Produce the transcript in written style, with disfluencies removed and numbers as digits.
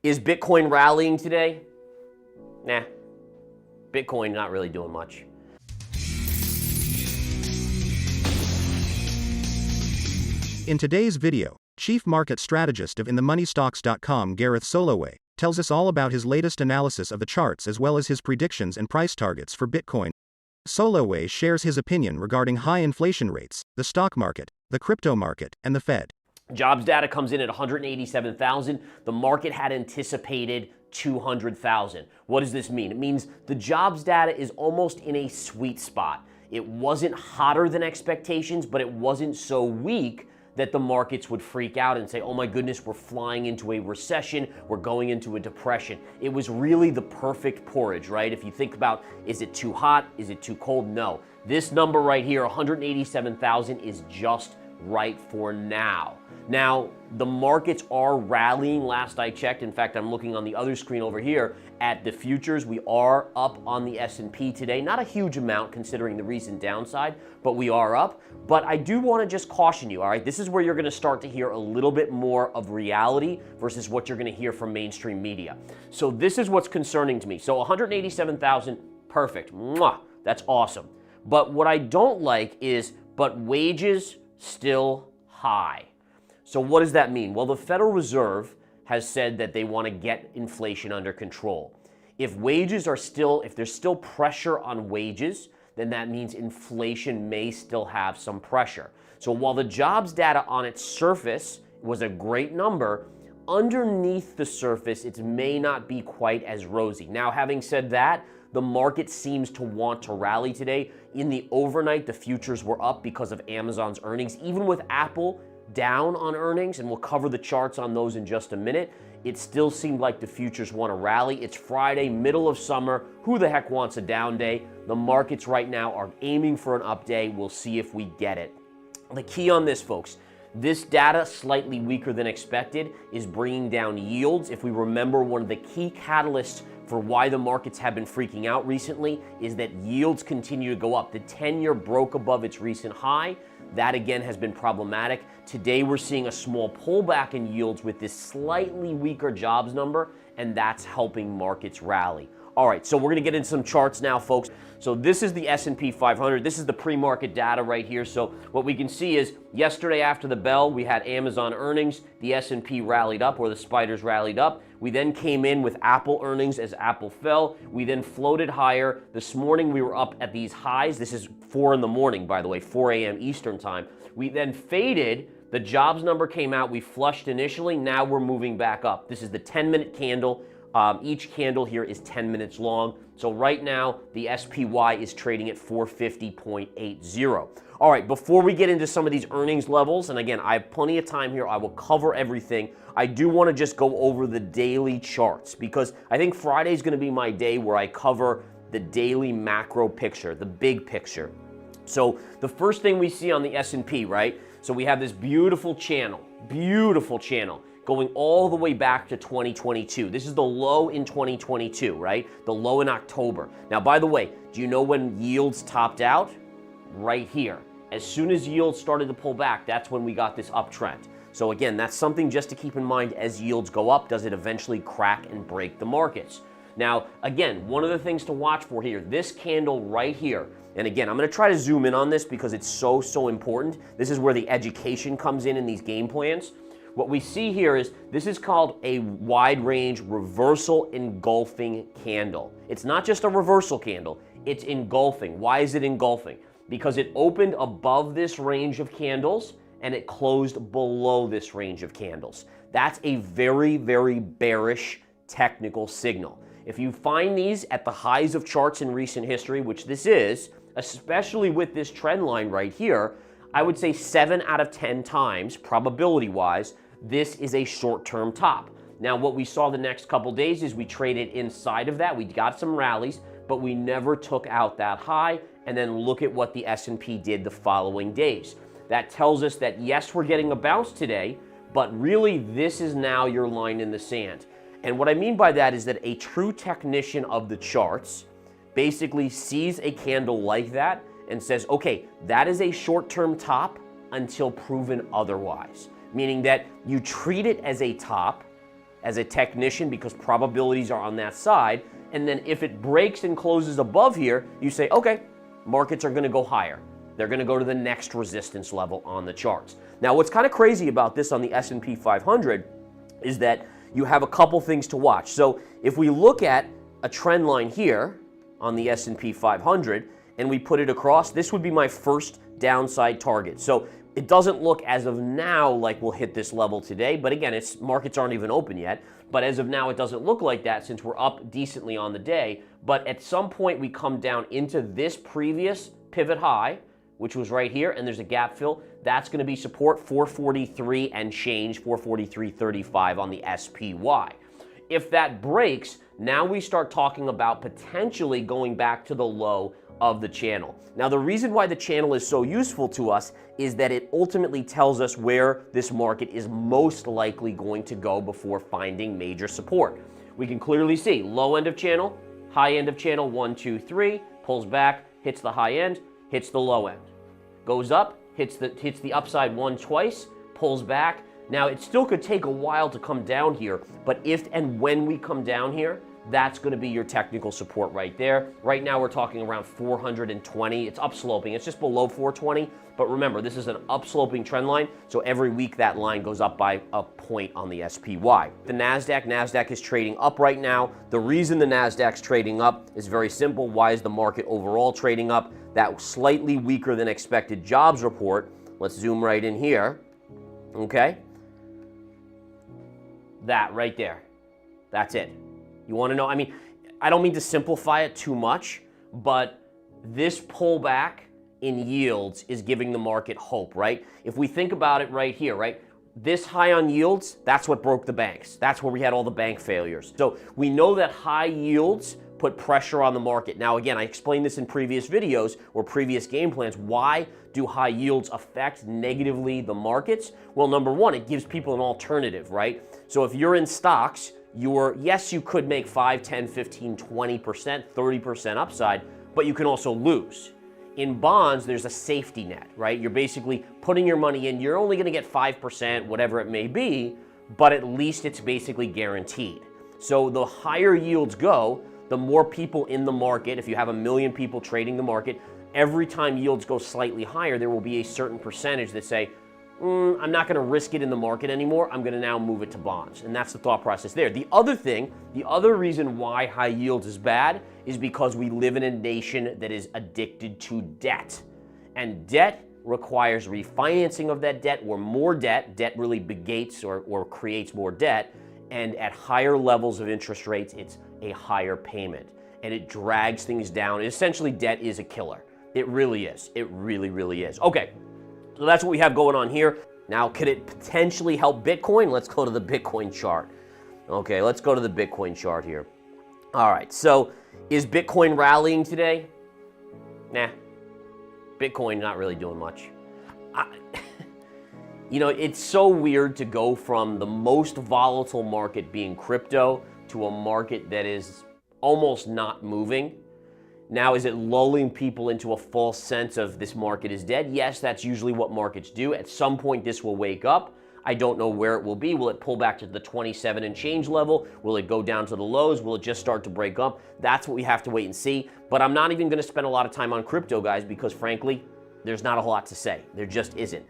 Is Bitcoin rallying today? Nah. Bitcoin not really doing much. In today's video, Chief Market Strategist of InTheMoneyStocks.com Gareth Soloway tells us all about his latest analysis of the charts as well as his predictions and price targets for Bitcoin. Soloway shares his opinion regarding high inflation rates, the stock market, the crypto market, and the Fed. Jobs data comes in at 187,000. The market had anticipated 200,000. What does this mean? It means the jobs data is almost in a sweet spot. It wasn't hotter than expectations, but it wasn't so weak that the markets would freak out and say, oh my goodness, we're flying into a recession, we're going into a depression. It was really the perfect porridge, right? If you think about, is it too hot? Is it too cold? No. This number right here, 187,000, is just right for now. Now, the markets are rallying last I checked. In fact, I'm looking on the other screen over here at the futures. We are up on the S&P today. Not a huge amount considering the recent downside, but we are up. But I do want to just caution you, all right? This is where you're going to start to hear a little bit more of reality versus what you're going to hear from mainstream media. So this is what's concerning to me. So 187,000, perfect. Mwah, that's awesome. But what I don't like is, but wages still high. So what does that mean? Well, the Federal Reserve has said that they want to get inflation under control. If wages are still, if there's still pressure on wages, then that means inflation may still have some pressure. So while the jobs data on its surface was a great number, underneath the surface, it may not be quite as rosy. Now, having said that, the market seems to want to rally today. In the overnight, the futures were up because of Amazon's earnings. Even with Apple down on earnings, and we'll cover the charts on those in just a minute, it still seemed like the futures want to rally. It's Friday, middle of summer. Who the heck wants a down day? The markets right now are aiming for an up day. We'll see if we get it. The key on this, folks, this data, slightly weaker than expected, is bringing down yields. If we remember, one of the key catalysts for why the markets have been freaking out recently is that yields continue to go up. The 10-year broke above its recent high. That again has been problematic. Today we're seeing a small pullback in yields with this slightly weaker jobs number, and that's helping markets rally. All right, so we're gonna get into some charts now, folks. So this is the S&P 500. This is the pre-market data right here. So what we can see is yesterday after the bell, we had Amazon earnings. The S&P rallied up, or the spiders rallied up. We then came in with Apple earnings as Apple fell. We then floated higher. This morning we were up at these highs. This is 4 in the morning, by the way, 4 a.m. Eastern time. We then faded. The jobs number came out. We flushed initially. Now we're moving back up. This is the 10-minute candle. Each candle here is 10 minutes long. So right now, the SPY is trading at 450.80. All right, before we get into some of these earnings levels, and again, I have plenty of time here. I will cover everything. I do want to just go over the daily charts because I think Friday is going to be my day where I cover the daily macro picture, the big picture. So the first thing we see on the S&P, right? So we have this beautiful channel going all the way back to 2022. This is the low in 2022, right? The low in October. Now, by the way, do you know when yields topped out? Right here. As soon as yields started to pull back, that's when we got this uptrend. So again, that's something just to keep in mind as yields go up. Does it eventually crack and break the markets? Now, again, one of the things to watch for here, this candle right here, and again, I'm going to try to zoom in on this because it's so important. This is where the education comes in these game plans. What we see here is this is called a wide range reversal engulfing candle. It's not just a reversal candle, it's engulfing. Why is it engulfing? Because it opened above this range of candles and it closed below this range of candles. That's a very bearish technical signal. If you find these at the highs of charts in recent history, which this is, especially with this trend line right here, I would say 7 out of 10 times, probability-wise, this is a short-term top. Now, what we saw the next couple days is we traded inside of that. We got some rallies, but we never took out that high. And then look at what the S&P did the following days. That tells us that, yes, we're getting a bounce today, but really this is now your line in the sand. And what I mean by that is that a true technician of the charts basically sees a candle like that and says, okay, that is a short-term top until proven otherwise. Meaning that you treat it as a top as a technician because probabilities are on that side. And then if it breaks and closes above here, you say, okay, markets are going to go higher. They're going to go to the next resistance level on the charts. Now, what's kind of crazy about this on the S&P 500 is that you have a couple things to watch. So if we look at a trend line here on the S&P 500 and we put it across, this would be my first downside target. So it doesn't look as of now like we'll hit this level today, but again, markets aren't even open yet. But as of now, it doesn't look like that since we're up decently on the day. But at some point, we come down into this previous pivot high, which was right here, and there's a gap fill. That's going to be support 443 and change, 443.35 on the SPY. If that breaks, now we start talking about potentially going back to the low of the channel. Now, the reason why the channel is so useful to us is that it ultimately tells us where this market is most likely going to go before finding major support. We can clearly see low end of channel, high end of channel, 1, 2, 3, pulls back, hits the high end, hits the low end. Goes up, hits the upside twice, pulls back. Now, it still could take a while to come down here, but if and when we come down here, that's going to be your technical support right there. Right now, we're talking around 420. It's upsloping. It's just below 420. But remember, this is an upsloping trend line, so every week that line goes up by a point on the SPY. The NASDAQ is trading up right now. The reason the NASDAQ's trading up is very simple. Why is the market overall trading up? That slightly weaker than expected jobs report. Let's zoom right in here. Okay? That right there. That's it. You want to know? I mean, I don't mean to simplify it too much, but this pullback in yields is giving the market hope, right? If we think about it right here, right? This high on yields, that's what broke the banks. That's where we had all the bank failures. So we know that high yields put pressure on the market. Now, again, I explained this in previous videos or previous game plans. Why do high yields affect negatively the markets? Well, number one, it gives people an alternative, right? So if you're in stocks, yes, you could make 5, 10, 15, 20%, 30% upside, but you can also lose. In bonds, there's a safety net, right? You're basically putting your money in. You're only going to get 5%, whatever it may be, but at least it's basically guaranteed. So the higher yields go, the more people in the market. If you have 1 million people trading the market, every time yields go slightly higher, there will be a certain percentage that say, I'm not going to risk it in the market anymore. I'm going to now move it to bonds. And that's the thought process there. The other reason why high yields is bad is because we live in a nation that is addicted to debt. And debt requires refinancing of that debt or more debt. Debt really begates or creates more debt. And at higher levels of interest rates, it's a higher payment. And it drags things down. Essentially, debt is a killer. It really is. It really, really is. Okay. So that's what we have going on here. Now, could it potentially help Bitcoin? Let's go to the Bitcoin chart. Okay, let's go to the Bitcoin chart here. All right, so is Bitcoin rallying today? Nah. Bitcoin not really doing much. You know, it's so weird to go from the most volatile market being crypto to a market that is almost not moving. Now, is it lulling people into a false sense of this market is dead? Yes, that's usually what markets do. At some point, this will wake up. I don't know where it will be. Will it pull back to the 27 and change level? Will it go down to the lows? Will it just start to break up? That's what we have to wait and see. But I'm not even going to spend a lot of time on crypto, guys, because frankly, there's not a whole lot to say. There just isn't.